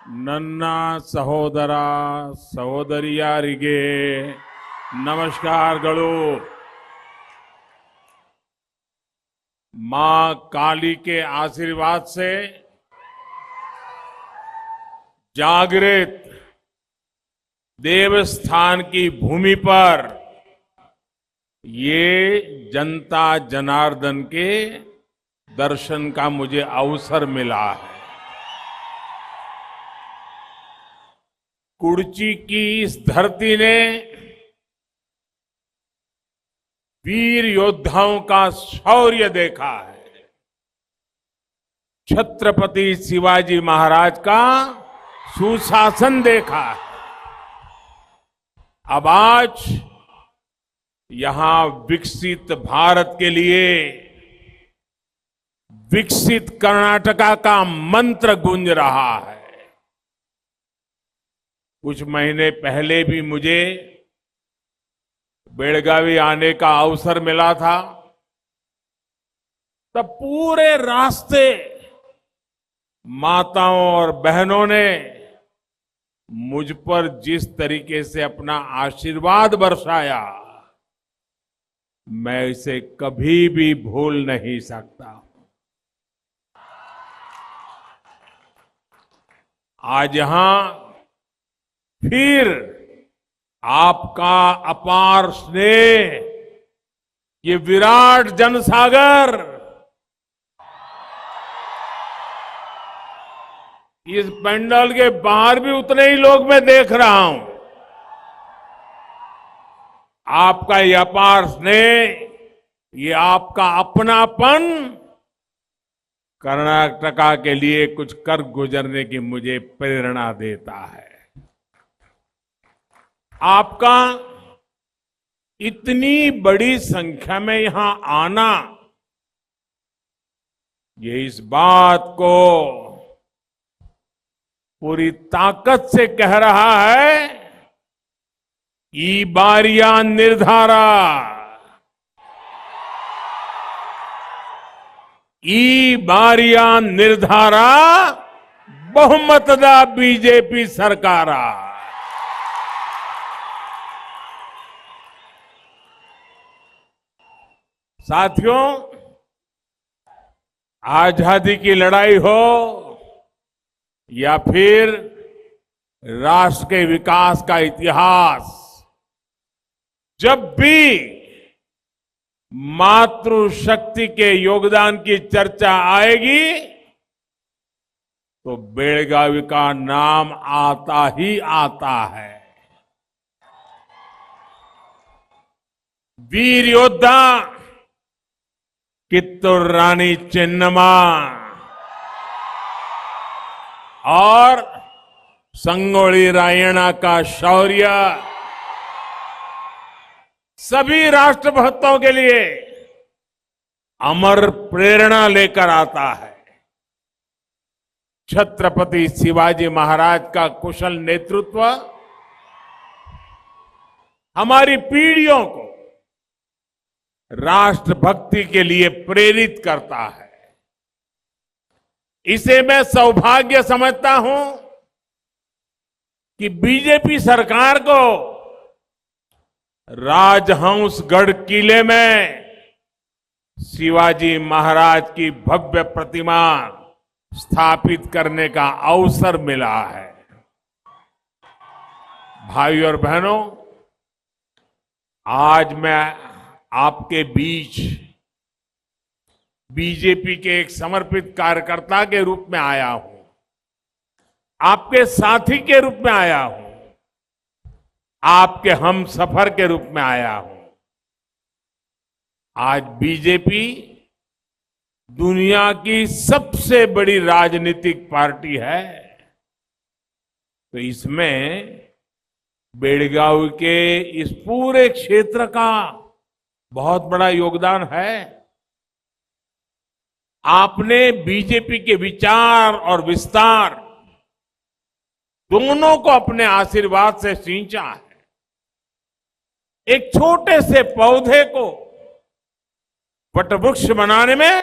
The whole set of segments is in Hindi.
ನನ್ನ ಸಹೋದರ ಸಹೋದರಿಯರಿಗೆ नमस्कारಗಳು। मां काली के आशीर्वाद से जागृत देवस्थान की भूमि पर ये जनता जनार्दन के दर्शन का मुझे अवसर मिला है। कुर्ची की इस धरती ने वीर योद्धाओं का शौर्य देखा है। छत्रपति शिवाजी महाराज का सुशासन देखा है। अब आज यहां विकसित भारत के लिए विकसित कर्नाटका का मंत्र गूंज रहा है। कुछ महीने पहले भी मुझे बेलगावी आने का अवसर मिला था। तब पूरे रास्ते माताओं और बहनों ने मुझ पर जिस तरीके से अपना आशीर्वाद बरसाया, मैं इसे कभी भी भूल नहीं सकता। आज यहां फिर आपका अपार स्नेह, ये विराट जनसागर इस पंडाल के बाहर भी उतने ही लोग मैं देख रहा हूं। आपका ये अपार स्नेह, ये आपका अपनापन कर्नाटका के लिए कुछ कर गुजरने की मुझे प्रेरणा देता है। आपका इतनी बड़ी संख्या में यहां आना, ये इस बात को पूरी ताकत से कह रहा है, ई बारिया निर्धारा, ई बारिया निर्धारा बहुमतदा बीजेपी सरकारा। साथियों, आजादी की लड़ाई हो या फिर राष्ट्र के विकास का इतिहास, जब भी मातृशक्ति के योगदान की चर्चा आएगी तो बेलगावी का नाम आता ही आता है। वीर योद्धा कित्तूर रानी चेन्नम्मा और संगोली रायण्णा का शौर्य सभी राष्ट्रभक्तों के लिए अमर प्रेरणा लेकर आता है। छत्रपति शिवाजी महाराज का कुशल नेतृत्व हमारी पीढ़ियों को राष्ट्रभक्ति के लिए प्रेरित करता है। इसे मैं सौभाग्य समझता हूं कि बीजेपी सरकार को राजहंसगढ़ किले में शिवाजी महाराज की भव्य प्रतिमा स्थापित करने का अवसर मिला है। भाई और बहनों, आज मैं आपके बीच बीजेपी के एक समर्पित कार्यकर्ता के रूप में आया हूं, आपके साथी के रूप में आया हूं, आपके हम सफर के रूप में आया हूं। आज बीजेपी दुनिया की सबसे बड़ी राजनीतिक पार्टी है, तो इसमें बेलगावी के इस पूरे क्षेत्र का बहुत बड़ा योगदान है। आपने बीजेपी के विचार और विस्तार दोनों को अपने आशीर्वाद से सींचा है। एक छोटे से पौधे को वटवृक्ष बनाने में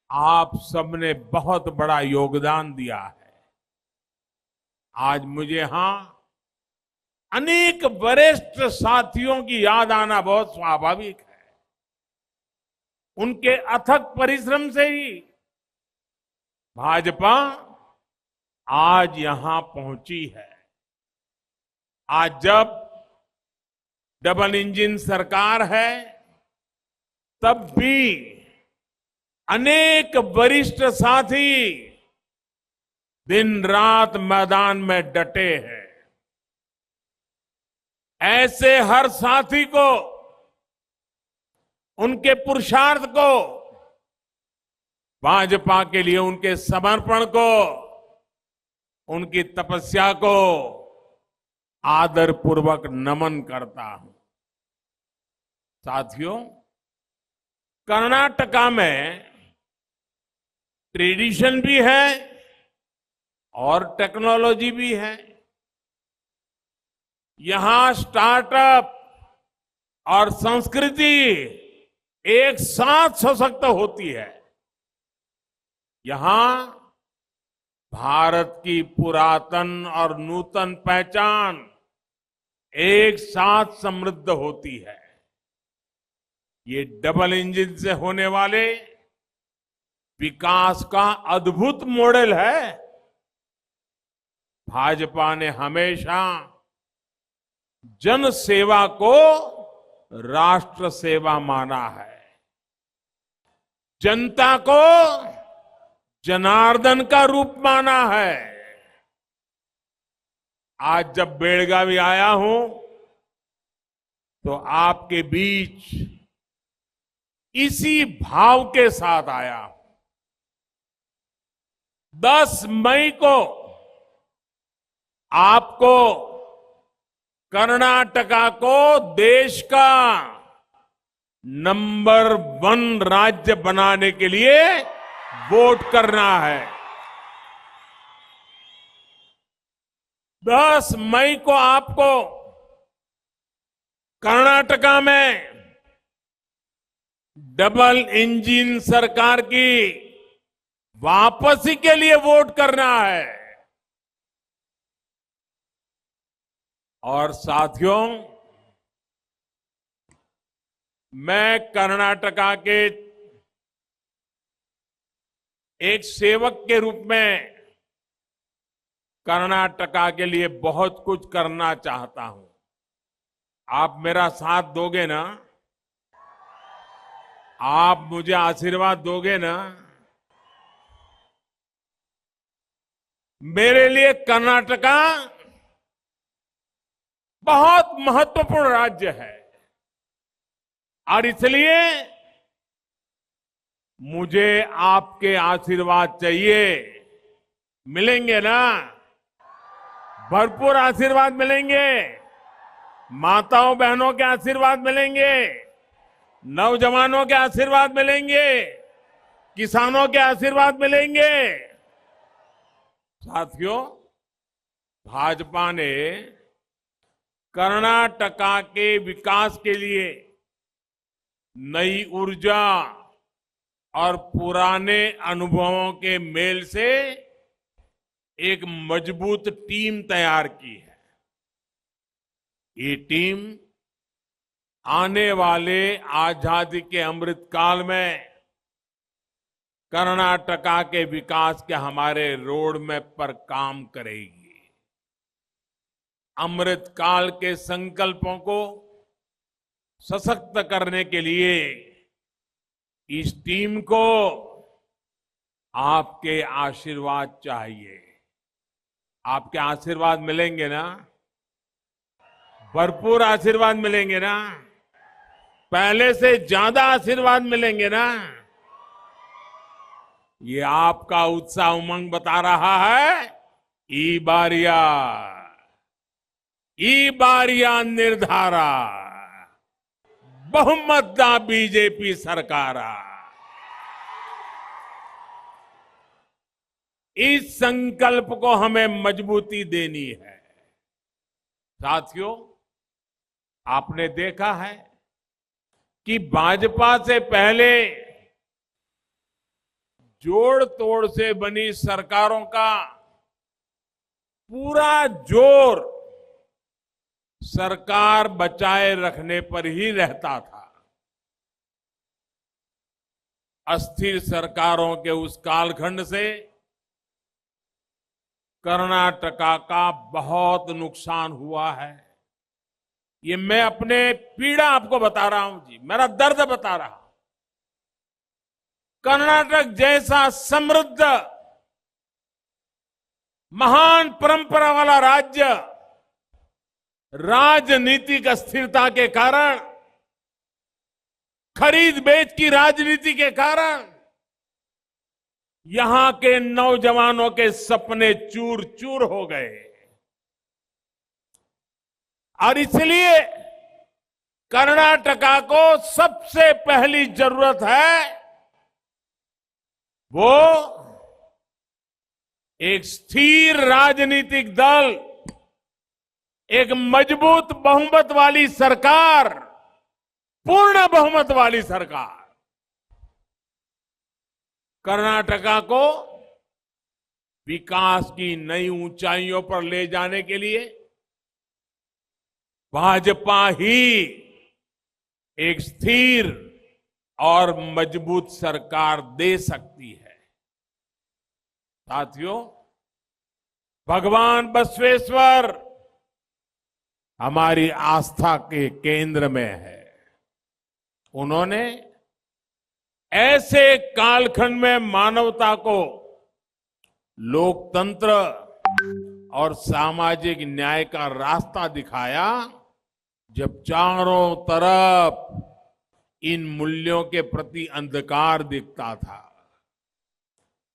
आप सबने बहुत बड़ा योगदान दिया है। आज मुझे यहां अनेक वरिष्ठ साथियों की याद आना बहुत स्वाभाविक है। उनके अथक परिश्रम से ही भाजपा आज यहां पहुंची है। आज जब डबल इंजन सरकार है, तब भी अनेक वरिष्ठ साथी दिन रात मैदान में डटे हैं। ऐसे हर साथी को, उनके पुरुषार्थ को, भाजपा के लिए उनके समर्पण को, उनकी तपस्या को आदरपूर्वक नमन करता हूं। साथियों, कर्नाटका में ट्रेडिशन भी है और टेक्नोलॉजी भी है। यहां स्टार्टअप और संस्कृति एक साथ सशक्त होती है। यहां भारत की पुरातन और नूतन पहचान एक साथ समृद्ध होती है। ये डबल इंजन से होने वाले विकास का अद्भुत मॉडल है। भाजपा ने हमेशा जन सेवा को राष्ट्र सेवा माना है, जनता को जनार्दन का रूप माना है। आज जब बेलगावी आया हूं तो आपके बीच इसी भाव के साथ आया हूं। 10 मई को आपको कर्नाटका को देश का नंबर 1 राज्य बनाने के लिए वोट करना है। 10 मई को आपको कर्नाटका में डबल इंजन सरकार की वापसी के लिए वोट करना है। और साथियों, मैं कर्नाटका के एक सेवक के रूप में कर्नाटका के लिए बहुत कुछ करना चाहता हूं। आप मेरा साथ दोगे ना? आप मुझे आशीर्वाद दोगे ना? मेरे लिए कर्नाटका बहुत महत्वपूर्ण राज्य है और इसलिए मुझे आपके आशीर्वाद चाहिए। मिलेंगे ना? भरपूर आशीर्वाद मिलेंगे। माताओं बहनों के आशीर्वाद मिलेंगे, नौजवानों के आशीर्वाद मिलेंगे, किसानों के आशीर्वाद मिलेंगे। साथियों, भाजपा ने कर्नाटका के विकास के लिए नई ऊर्जा और पुराने अनुभवों के मेल से एक मजबूत टीम तैयार की है। ये टीम आने वाले आजादी के अमृत काल में कर्नाटका के विकास के हमारे रोड मैप पर काम करेगी। अमृत काल के संकल्पों को सशक्त करने के लिए इस टीम को आपके आशीर्वाद चाहिए। आपके आशीर्वाद मिलेंगे ना? भरपूर आशीर्वाद मिलेंगे ना? पहले से ज्यादा आशीर्वाद मिलेंगे ना? ये आपका उत्साह उमंग बता रहा है। ई बारिया निर्धारा बहुमत दा बीजेपी सरकारा। इस संकल्प को हमें मजबूती देनी है। साथियों, आपने देखा है कि भाजपा से पहले जोड़ तोड़ से बनी सरकारों का पूरा जोर सरकार बचाए रखने पर ही रहता था। अस्थिर सरकारों के उस कालखंड से कर्नाटका का बहुत नुकसान हुआ है। ये मैं अपने पीड़ा आपको बता रहा हूं जी, मेरा दर्द बता रहा हूं। कर्नाटक जैसा समृद्ध महान परंपरा वाला राज्य राजनीतिक अस्थिरता के कारण, खरीद बेच की राजनीति के कारण यहां के नौजवानों के सपने चूर चूर हो गए। और इसलिए कर्नाटका को सबसे पहली जरूरत है वो एक स्थिर राजनीतिक दल, एक मजबूत बहुमत वाली सरकार, पूर्ण बहुमत वाली सरकार। कर्नाटका को विकास की नई ऊंचाइयों पर ले जाने के लिए भाजपा ही एक स्थिर और मजबूत सरकार दे सकती है। साथियों, भगवान बसवेश्वर हमारी आस्था के केंद्र में है। उन्होंने ऐसे कालखंड में मानवता को लोकतंत्र और सामाजिक न्याय का रास्ता दिखाया, जब चारों तरफ इन मूल्यों के प्रति अंधकार दिखता था।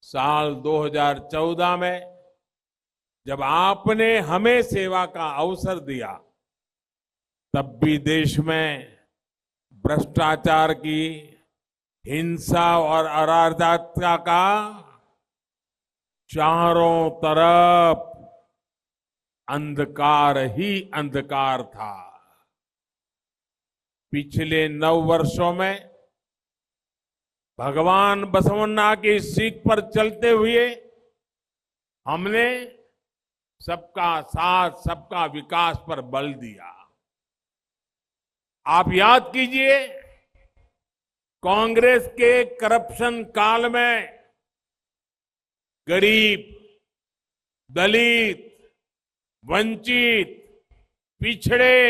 साल 2014 में जब आपने हमें सेवा का अवसर दिया, तब भी देश में भ्रष्टाचार की, हिंसा और अराजकता का चारों तरफ अंधकार ही अंधकार था। पिछले 9 वर्षों में भगवान बसवन्ना की सीख पर चलते हुए हमने सबका साथ, सबका विकास पर बल दिया। आप याद कीजिए, कांग्रेस के करप्शन काल में गरीब, दलित, वंचित, पिछड़े,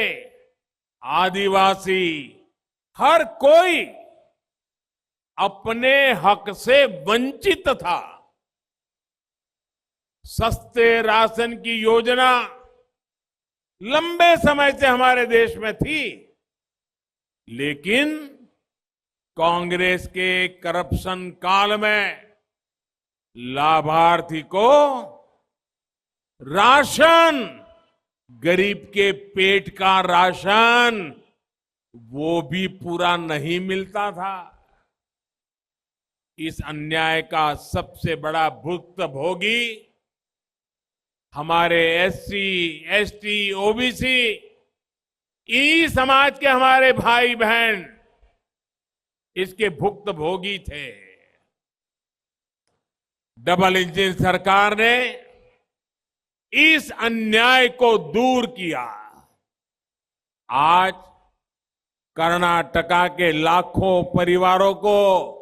आदिवासी, हर कोई अपने हक से वंचित था। सस्ते राशन की योजना लंबे समय से हमारे देश में थी, लेकिन कांग्रेस के करप्शन काल में लाभार्थी को राशन, गरीब के पेट का राशन, वो भी पूरा नहीं मिलता था। इस अन्याय का सबसे बड़ा भुक्तभोगी हमारे एससी, एसटी, ओबीसी, ई समाज के हमारे भाई बहन इसके भुक्तभोगी थे। डबल इंजन सरकार ने इस अन्याय को दूर किया। आज कर्नाटका के लाखों परिवारों को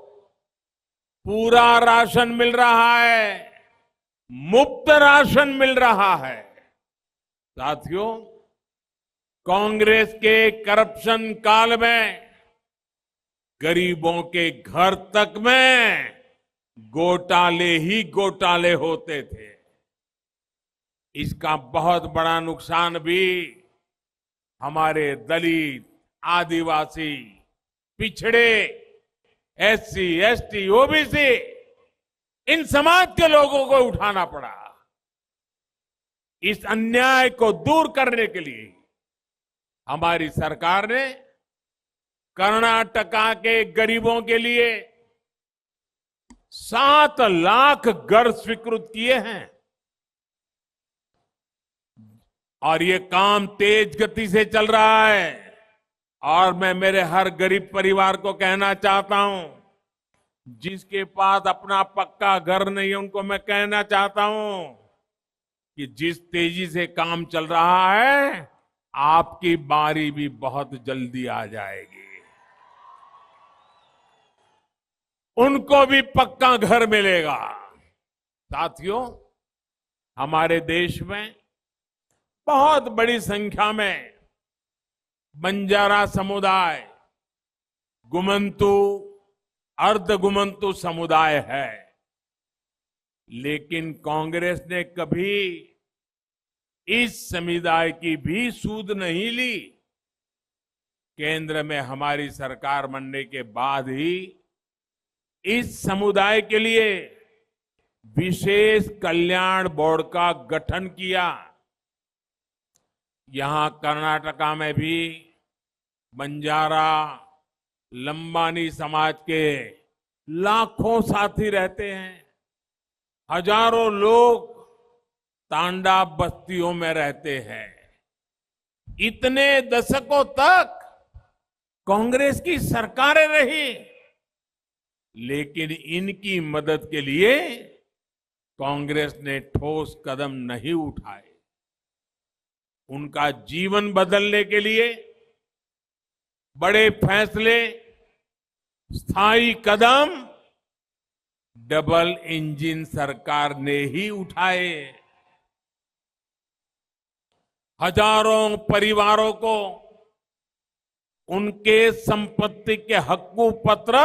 पूरा राशन मिल रहा है, मुफ्त राशन मिल रहा है। साथियों, कांग्रेस के करप्शन काल में गरीबों के घर तक में घोटाले ही घोटाले होते थे। इसका बहुत बड़ा नुकसान भी हमारे दलित, आदिवासी, पिछड़े, एससी, एसटी, ओबीसी, इन समाज के लोगों को उठाना पड़ा। इस अन्याय को दूर करने के लिए हमारी सरकार ने कर्नाटका के गरीबों के लिए 7 लाख घर स्वीकृत किए हैं और ये काम तेज गति से चल रहा है। और मैं मेरे हर गरीब परिवार को कहना चाहता हूं, जिसके पास अपना पक्का घर नहीं, उनको मैं कहना चाहता हूं, कि जिस तेजी से काम चल रहा है, आपकी बारी भी बहुत जल्दी आ जाएगी। उनको भी पक्का घर मिलेगा। साथियों, हमारे देश में बहुत बड़ी संख्या में बंजारा समुदाय, गुमंतु, अर्ध गुमंतु समुदाय है, लेकिन कांग्रेस ने कभी इस समुदाय की भी सूध नहीं ली। केंद्र में हमारी सरकार बनने के बाद ही इस समुदाय के लिए विशेष कल्याण बोर्ड का गठन किया। यहां कर्नाटका में भी बंजारा, लंबानी समाज के लाखों साथी रहते हैं। हजारों लोग तांडा बस्तियों में रहते हैं। इतने दशकों तक कांग्रेस की सरकारें रही, लेकिन इनकी मदद के लिए कांग्रेस ने ठोस कदम नहीं उठाए। उनका जीवन बदलने के लिए बड़े फैसले, स्थायी कदम डबल इंजन सरकार ने ही उठाए। हजारों परिवारों को उनके संपत्ति के हक्कू पत्र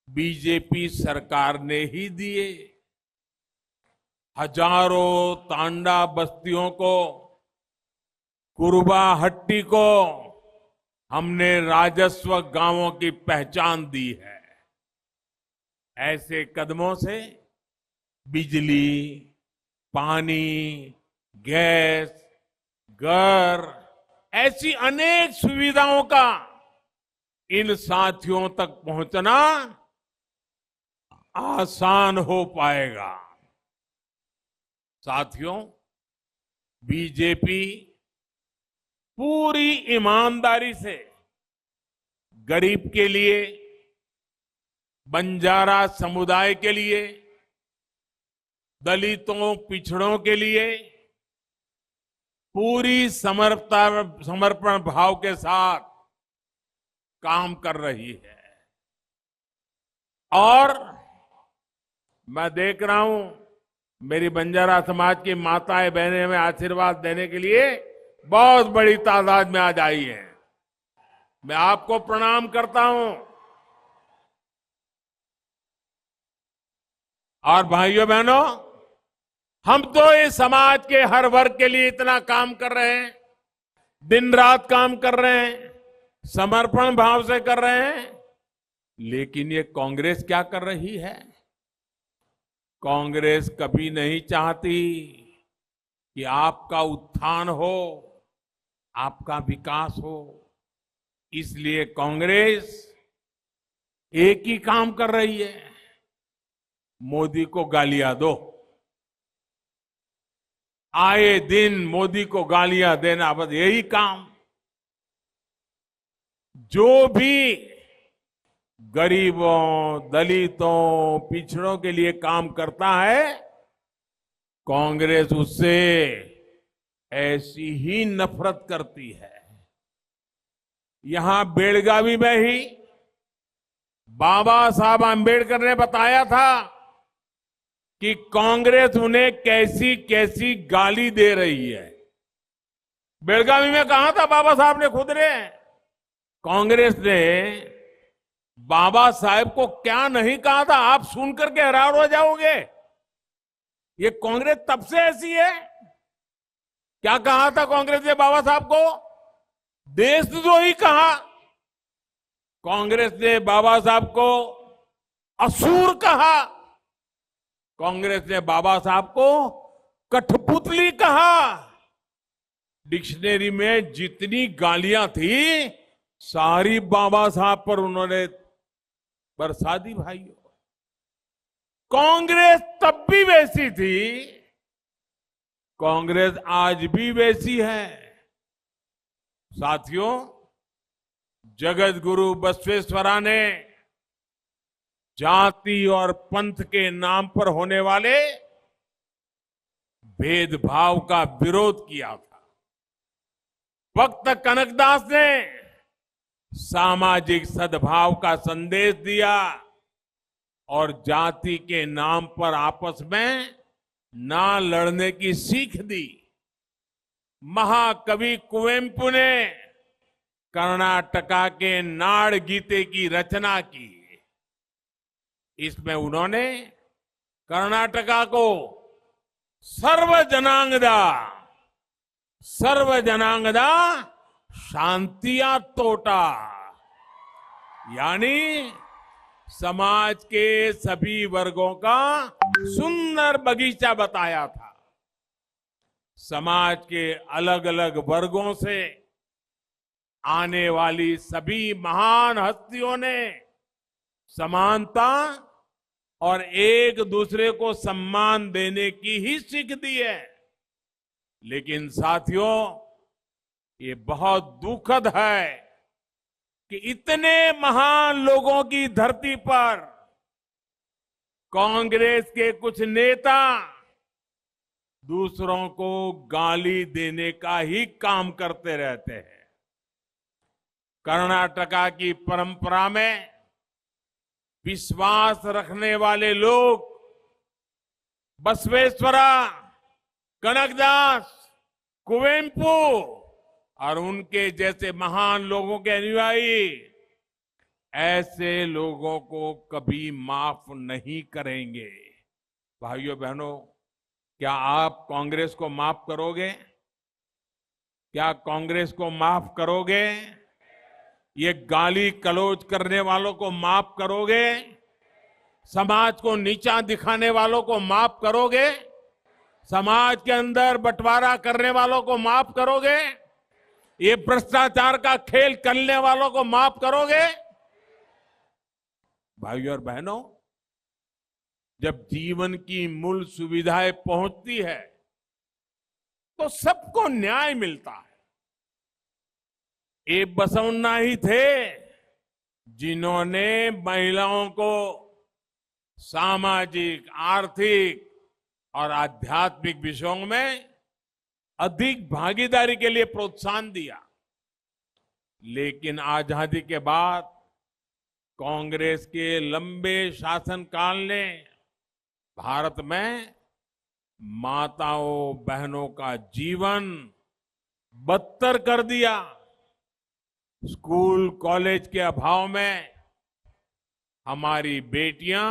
बीजेपी सरकार ने ही दिए। हजारों तांडा बस्तियों को, कुरुबा हट्टी को हमने राजस्व गांवों की पहचान दी है। ऐसे कदमों से बिजली, पानी, गैस, घर, ऐसी अनेक सुविधाओं का इन साथियों तक पहुंचना आसान हो पाएगा। साथियों, बीजेपी पूरी ईमानदारी से गरीब के लिए, बंजारा समुदाय के लिए, दलितों, पिछड़ों के लिए पूरी समर्पण भाव के साथ काम कर रही है। और मैं देख रहा हूं, मेरी बंजारा समाज की माताएं बहनें हमें आशीर्वाद देने के लिए बहुत बड़ी तादाद में आज आई है। मैं आपको प्रणाम करता हूं। और भाइयों बहनों, हम तो इस समाज के हर वर्ग के लिए इतना काम कर रहे हैं, दिन रात काम कर रहे हैं, समर्पण भाव से कर रहे हैं, लेकिन ये कांग्रेस क्या कर रही है? कांग्रेस कभी नहीं चाहती कि आपका उत्थान हो, आपका विकास हो। इसलिए कांग्रेस एक ही काम कर रही है, मोदी को गालियां दो। आए दिन मोदी को गालियां देना, बस यही काम। जो भी गरीबों, दलितों, पिछड़ों के लिए काम करता है, कांग्रेस उससे ऐसी ही नफरत करती है। यहां बेलगावी में ही बाबा साहब आंबेडकर ने बताया था कि कांग्रेस उन्हें कैसी कैसी गाली दे रही है। बेलगावी में कहा था बाबा साहब ने खुद ने, कांग्रेस ने बाबा साहब को क्या नहीं कहा था, आप सुनकर के हैरान हो जाओगे। ये कांग्रेस तब से ऐसी है। क्या कहा था कांग्रेस ने बाबा साहब को? देशद्रोही कहा। कांग्रेस ने बाबा साहब को असुर कहा। कांग्रेस ने बाबा साहब को कठपुतली कहा। डिक्शनरी में जितनी गालियां थी, सारी बाबा साहब पर उन्होंने बरसा दी। भाइयों, कांग्रेस तब भी वैसी थी, कांग्रेस आज भी वैसी है। साथियों, जगत गुरु बसवेश्वरा ने जाति और पंथ के नाम पर होने वाले भेदभाव का विरोध किया था। भक्त कनकदास ने सामाजिक सद्भाव का संदेश दिया और जाति के नाम पर आपस में ना लड़ने की सीख दी। महाकवि कुवेंपु ने कर्नाटका के नाड़ गीते की रचना की। इसमें उन्होंने कर्नाटका को सर्व जनांगदा शांतिया तोटा, यानी समाज के सभी वर्गों का सुंदर बगीचा बताया था। समाज के अलग अलग वर्गों से आने वाली सभी महान हस्तियों ने समानता और एक दूसरे को सम्मान देने की ही सीख दी है। लेकिन साथियों, ये बहुत दुखद है कि इतने महान लोगों की धरती पर कांग्रेस के कुछ नेता दूसरों को गाली देने का ही काम करते रहते हैं। कर्नाटका की परंपरा में विश्वास रखने वाले लोग बसवेश्वरा, कनकदास, कुवेंपु और उनके जैसे महान लोगों के अनुयायी ऐसे लोगों को कभी माफ नहीं करेंगे। भाइयों बहनों, क्या आप कांग्रेस को माफ करोगे? क्या कांग्रेस को माफ करोगे? ये गाली गलौज करने वालों को माफ करोगे? समाज को नीचा दिखाने वालों को माफ करोगे? समाज के अंदर बंटवारा करने वालों को माफ करोगे? ये भ्रष्टाचार का खेल करने वालों को माफ करोगे? भाइयों और बहनों, जब जीवन की मूल सुविधाएं पहुंचती है तो सबको न्याय मिलता है। ये बसवन्ना ही थे जिन्होंने महिलाओं को सामाजिक, आर्थिक और आध्यात्मिक विषयों में अधिक भागीदारी के लिए प्रोत्साहन दिया। लेकिन आजादी के बाद कांग्रेस के लंबे शासनकाल ने भारत में माताओं बहनों का जीवन बदतर कर दिया। स्कूल कॉलेज के अभाव में हमारी बेटियां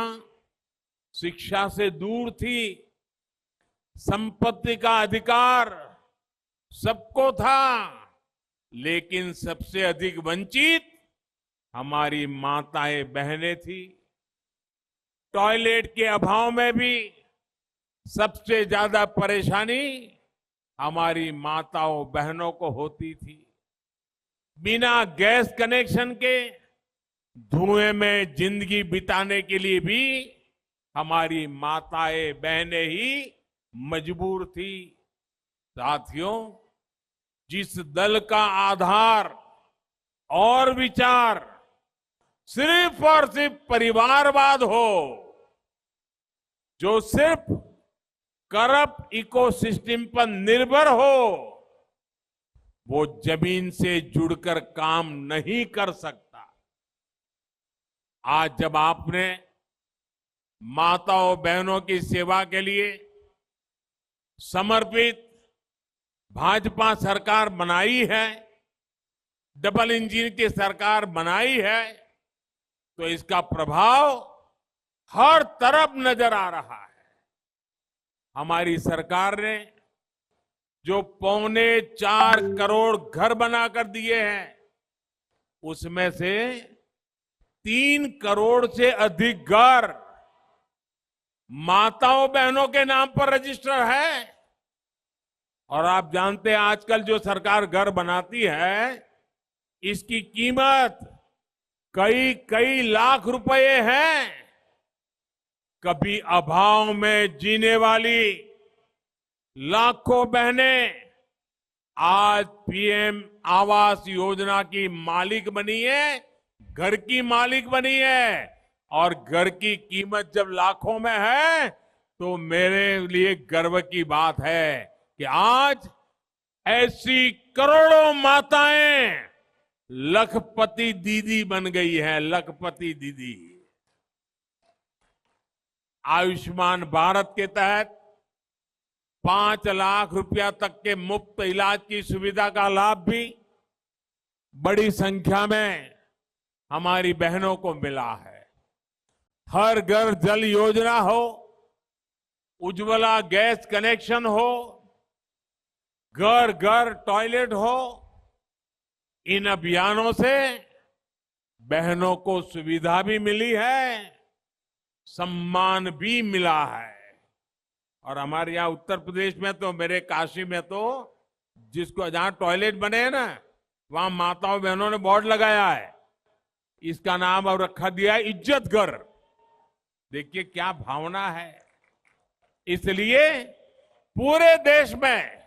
शिक्षा से दूर थी। संपत्ति का अधिकार सबको था, लेकिन सबसे अधिक वंचित हमारी माताएं बहनें थी। टॉयलेट के अभाव में भी सबसे ज्यादा परेशानी हमारी माताओं बहनों को होती थी। बिना गैस कनेक्शन के धुएं में जिंदगी बिताने के लिए भी हमारी माताएं बहनें ही मजबूर थी। साथियों, जिस दल का आधार और विचार सिर्फ और सिर्फ परिवारवाद हो, जो सिर्फ करप्ट इकोसिस्टम पर निर्भर हो, वो जमीन से जुड़कर काम नहीं कर सकता। आज जब आपने माताओं बहनों की सेवा के लिए समर्पित भाजपा सरकार बनाई है, डबल इंजन की सरकार बनाई है, तो इसका प्रभाव हर तरफ नजर आ रहा है। हमारी सरकार ने जो 4.25 करोड़ घर बनाकर दिए हैं, उसमें से 3 करोड़ से अधिक घर माताओं बहनों के नाम पर रजिस्टर है। और आप जानते हैं आजकल जो सरकार घर बनाती है, इसकी कीमत कई लाख रुपए है। कभी अभाव में जीने वाली लाखों बहनें आज पीएम आवास योजना की मालिक बनी है, घर की मालिक बनी है। और घर की कीमत जब लाखों में है तो मेरे लिए गर्व की बात है कि आज ऐसी करोड़ों माताएं लखपति दीदी बन गई है, लखपति दीदी। आयुष्मान भारत के तहत 5 लाख रुपया तक के मुफ्त इलाज की सुविधा का लाभ भी बड़ी संख्या में हमारी बहनों को मिला है। हर घर जल योजना हो, उज्ज्वला गैस कनेक्शन हो, घर घर टॉयलेट हो, इन अभियानों से बहनों को सुविधा भी मिली है, सम्मान भी मिला है। और हमारे यहाँ उत्तर प्रदेश में तो, मेरे काशी में तो, जिसको जहां टॉयलेट बने हैं ना, वहां माताओं बहनों ने बोर्ड लगाया है, इसका नाम अब रखा दिया है इज्जत घर। देखिए क्या भावना है। इसलिए पूरे देश में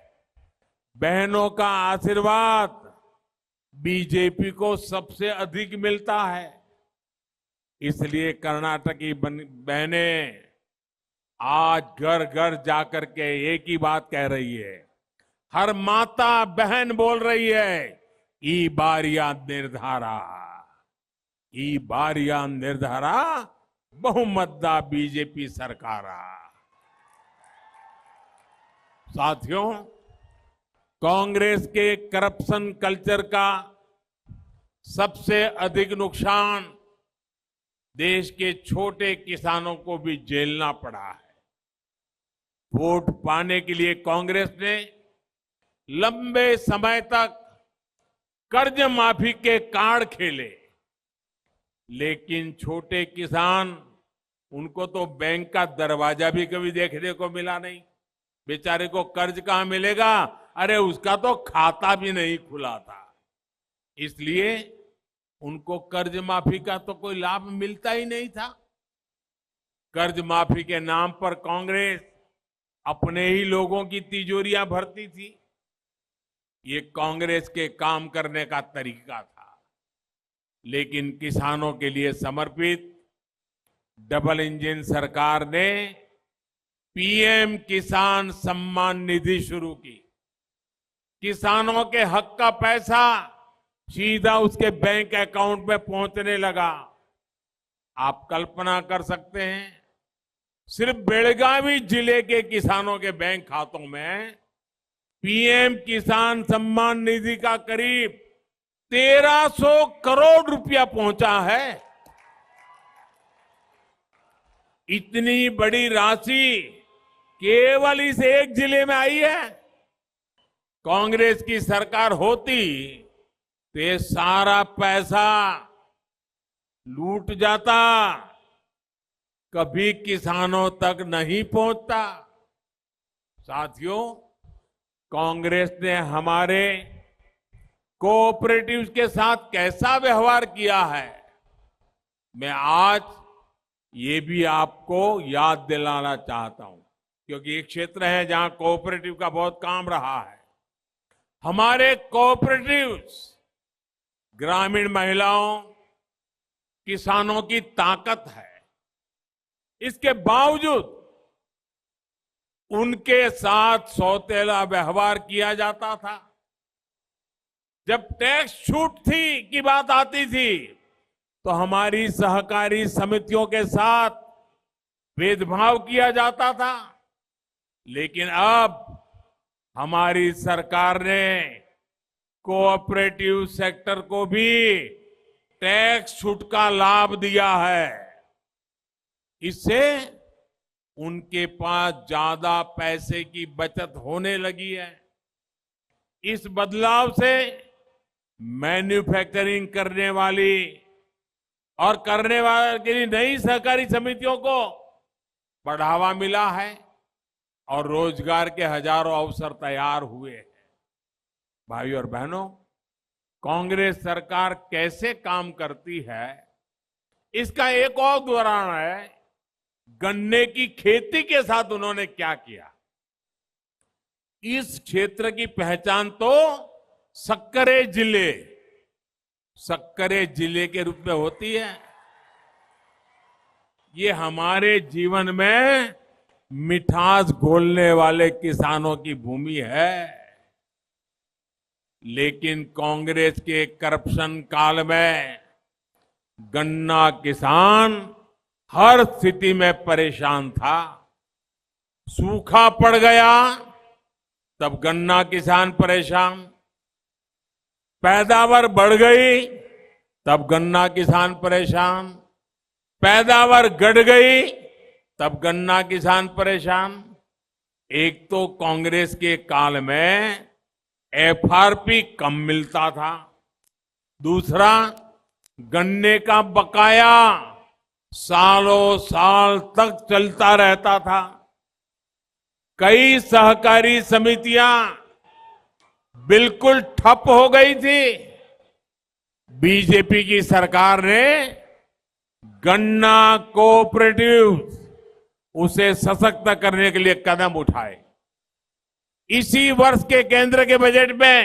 बहनों का आशीर्वाद बीजेपी को सबसे अधिक मिलता है। इसलिए कर्नाटक की बहनें आज घर घर जाकर के एक ही बात कह रही है, हर माता बहन बोल रही है, ई बारिया निर्धारा, ई बारिया निर्धारा बहुमतदा बीजेपी सरकारा। साथियों, कांग्रेस के करप्शन कल्चर का सबसे अधिक नुकसान देश के छोटे किसानों को भी झेलना पड़ा है। वोट पाने के लिए कांग्रेस ने लंबे समय तक कर्ज माफी के कार्ड खेले, लेकिन छोटे किसान, उनको तो बैंक का दरवाजा भी कभी देखने को मिला नहीं। बेचारे को कर्ज कहां मिलेगा, अरे उसका तो खाता भी नहीं खुला था। इसलिए उनको कर्ज माफी का तो कोई लाभ मिलता ही नहीं था। कर्ज माफी के नाम पर कांग्रेस अपने ही लोगों की तिजोरियां भरती थी। ये कांग्रेस के काम करने का तरीका था। लेकिन किसानों के लिए समर्पित डबल इंजन सरकार ने पीएम किसान सम्मान निधि शुरू की। किसानों के हक का पैसा सीधा उसके बैंक अकाउंट में पहुंचने लगा। आप कल्पना कर सकते हैं, सिर्फ बेलगावी जिले के किसानों के बैंक खातों में पीएम किसान सम्मान निधि का करीब 1300 करोड़ रुपया पहुंचा है। इतनी बड़ी राशि केवल इस एक जिले में आई है। कांग्रेस की सरकार होती तो ये सारा पैसा लूट जाता, कभी किसानों तक नहीं पहुंचता। साथियों, कांग्रेस ने हमारे कोऑपरेटिव्स के साथ कैसा व्यवहार किया है, मैं आज ये भी आपको याद दिलाना चाहता हूं, क्योंकि एक क्षेत्र है जहां कोऑपरेटिव का बहुत काम रहा है। हमारे कोऑपरेटिव्स ग्रामीण महिलाओं, किसानों की ताकत है। इसके बावजूद उनके साथ सौतेला व्यवहार किया जाता था। जब टैक्स छूट थी की बात आती थी तो हमारी सहकारी समितियों के साथ भेदभाव किया जाता था। लेकिन अब हमारी सरकार ने कोऑपरेटिव सेक्टर को भी टैक्स छूट का लाभ दिया है। इससे उनके पास ज्यादा पैसे की बचत होने लगी है। इस बदलाव से मैन्युफैक्चरिंग करने वाली और करने वाले के लिए नई सहकारी समितियों को बढ़ावा मिला है और रोजगार के हजारों अवसर तैयार हुए हैं। भाइयों और बहनों, कांग्रेस सरकार कैसे काम करती है, इसका एक और उदाहरण है गन्ने की खेती के साथ उन्होंने क्या किया। इस क्षेत्र की पहचान तो सक्करे जिले के रूप में होती है। ये हमारे जीवन में मिठास घोलने वाले किसानों की भूमि है। लेकिन कांग्रेस के करप्शन काल में गन्ना किसान हर स्थिति में परेशान था। सूखा पड़ गया तब गन्ना किसान परेशान, पैदावार बढ़ गई तब गन्ना किसान परेशान, पैदावार घट गई तब गन्ना किसान परेशान। एक तो कांग्रेस के काल में एफआरपी कम मिलता था, दूसरा गन्ने का बकाया सालों साल तक चलता रहता था। कई सहकारी समितियां बिल्कुल ठप हो गई थी। बीजेपी की सरकार ने गन्ना कोऑपरेटिव उसे सशक्त करने के लिए कदम उठाए। इसी वर्ष के केंद्र के बजट में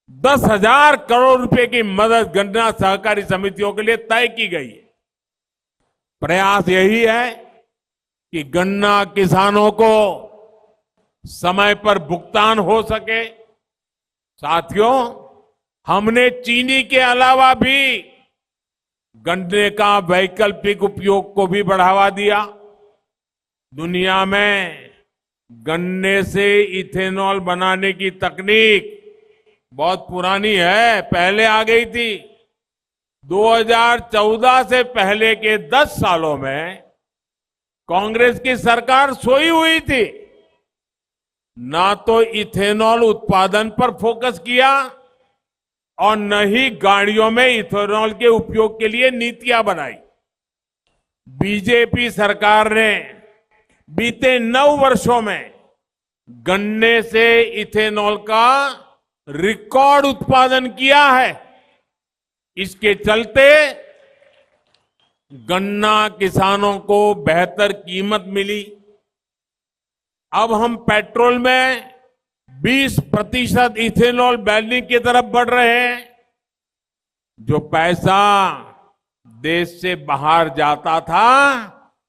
10,000 करोड़ रुपए की मदद गन्ना सहकारी समितियों के लिए तय की गई है। प्रयास यही है कि गन्ना किसानों को समय पर भुगतान हो सके। साथियों, हमने चीनी के अलावा भी गन्ने का वैकल्पिक उपयोग को भी बढ़ावा दिया। दुनिया में गन्ने से इथेनॉल बनाने की तकनीक बहुत पुरानी है, पहले आ गई थी। 2014 से पहले के 10 सालों में कांग्रेस की सरकार सोई हुई थी। ना तो इथेनॉल उत्पादन पर फोकस किया और न ही गाड़ियों में इथेनॉल के उपयोग के लिए नीतियां बनाई। बीजेपी सरकार ने बीते 9 वर्षों में गन्ने से इथेनॉल का रिकॉर्ड उत्पादन किया है। इसके चलते गन्ना किसानों को बेहतर कीमत मिली। अब हम पेट्रोल में 20% इथेनॉल ब्लेंडिंग की तरफ बढ़ रहे हैं। जो पैसा देश से बाहर जाता था,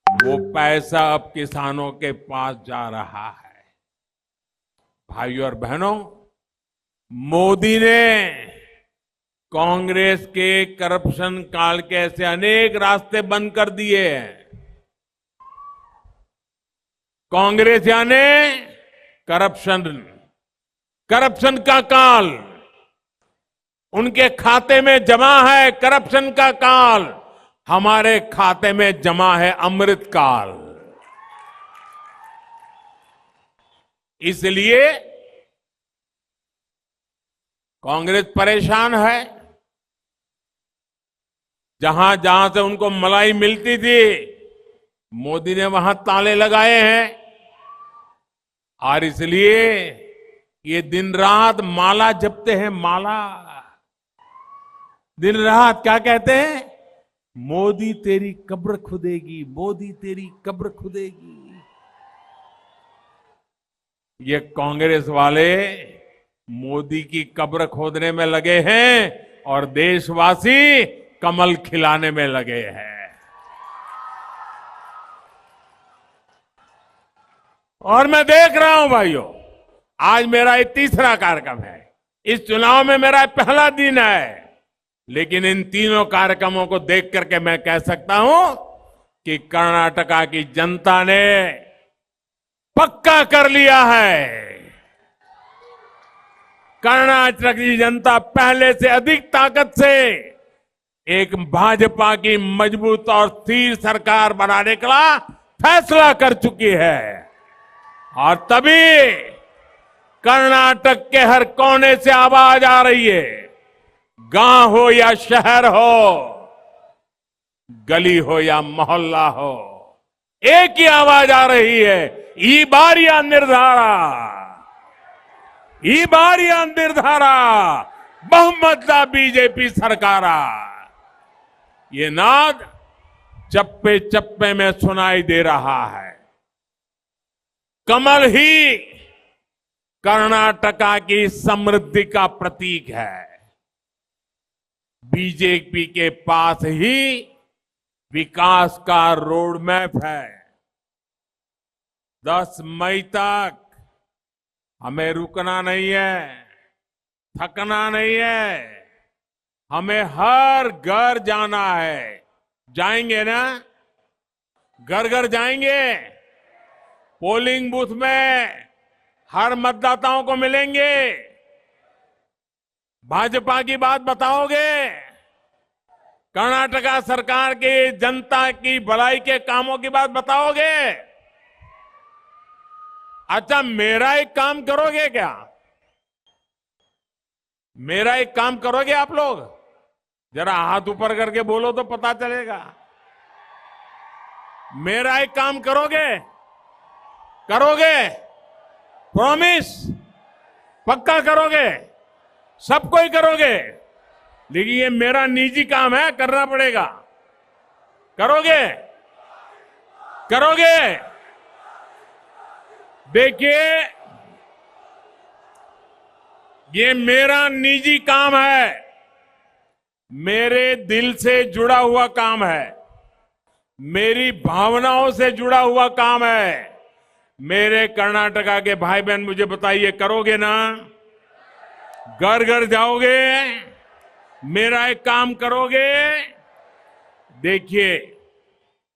वो पैसा अब किसानों के पास जा रहा है। भाइयों और बहनों, मोदी ने कांग्रेस के करप्शन काल के ऐसे अनेक रास्ते बंद कर दिए हैं। कांग्रेस यानी करप्शन का काल, उनके खाते में जमा है करप्शन का काल, हमारे खाते में जमा है अमृत काल। इसलिए कांग्रेस परेशान है। जहां जहां से उनको मलाई मिलती थी, मोदी ने वहां ताले लगाए हैं। और इसलिए ये दिन रात माला जपते हैं। माला, दिन रात क्या कहते हैं? मोदी तेरी कब्र खुदेगी, मोदी तेरी कब्र खुदेगी। ये कांग्रेस वाले मोदी की कब्र खोदने में लगे हैं और देशवासी कमल खिलाने में लगे हैं। और मैं देख रहा हूं भाइयों, आज मेरा ये तीसरा कार्यक्रम है। इस चुनाव में मेरा पहला दिन है, लेकिन इन तीनों कार्यक्रमों को देख करके मैं कह सकता हूं कि कर्नाटका की जनता ने पक्का कर लिया है। कर्नाटक की जनता पहले से अधिक ताकत से एक भाजपा की मजबूत और स्थिर सरकार बनाने का फैसला कर चुकी है। और तभी कर्नाटक के हर कोने से आवाज आ रही है। गांव हो या शहर हो, गली हो या मोहल्ला हो, एक ही आवाज आ रही है, ई बारिया निर्धारा, ई बारिया निर्धारा, बहुमत दा बीजेपी सरकारा। ये नाद चप्पे चप्पे में सुनाई दे रहा है। कमल ही कर्नाटका की समृद्धि का प्रतीक है। बीजेपी के पास ही विकास का रोड मैप है। 10 मई तक हमें रुकना नहीं है, थकना नहीं है। हमें हर घर जाना है। जाएंगे ना? घर घर जाएंगे। पोलिंग बूथ में हर मतदाताओं को मिलेंगे। भाजपा की बात बताओगे? कर्नाटका सरकार की जनता की भलाई के कामों की बात बताओगे? अच्छा, मेरा एक काम करोगे क्या? मेरा एक काम करोगे आप लोग? जरा हाथ ऊपर करके बोलो तो पता चलेगा। मेरा एक काम करोगे? करोगे? प्रॉमिस? पक्का करोगे? सबको ही करोगे? लेकिन ये मेरा निजी काम है, करना पड़ेगा। करोगे? करोगे? देखिए, ये मेरा निजी काम है, मेरे दिल से जुड़ा हुआ काम है, मेरी भावनाओं से जुड़ा हुआ काम है। मेरे कर्नाटका के भाई बहन मुझे बताइए, करोगे ना? घर घर जाओगे? मेरा एक काम करोगे? देखिए,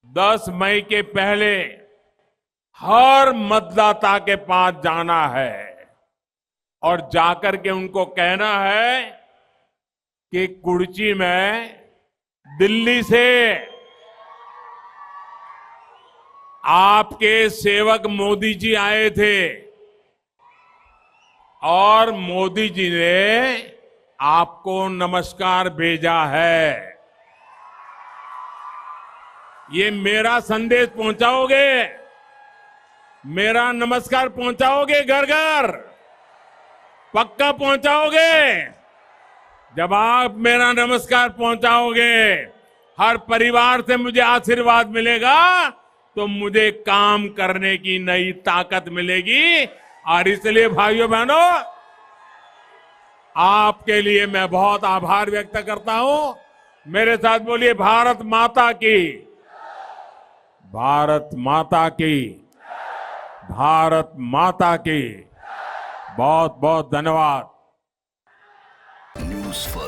10 मई के पहले हर मतदाता के पास जाना है और जाकर के उनको कहना है कि कुर्ची में दिल्ली से आपके सेवक मोदी जी आए थे और मोदी जी ने आपको नमस्कार भेजा है। ये मेरा संदेश पहुंचाओगे? मेरा नमस्कार पहुंचाओगे घर घर? पक्का पहुंचाओगे? जब आप मेरा नमस्कार पहुंचाओगे, हर परिवार से मुझे आशीर्वाद मिलेगा, तो मुझे काम करने की नई ताकत मिलेगी। और इसलिए भाइयों बहनों, आपके लिए मैं बहुत आभार व्यक्त करता हूं। मेरे साथ बोलिए, भारत माता की, भारत माता की, भारत माता की। बहुत बहुत धन्यवाद। News first.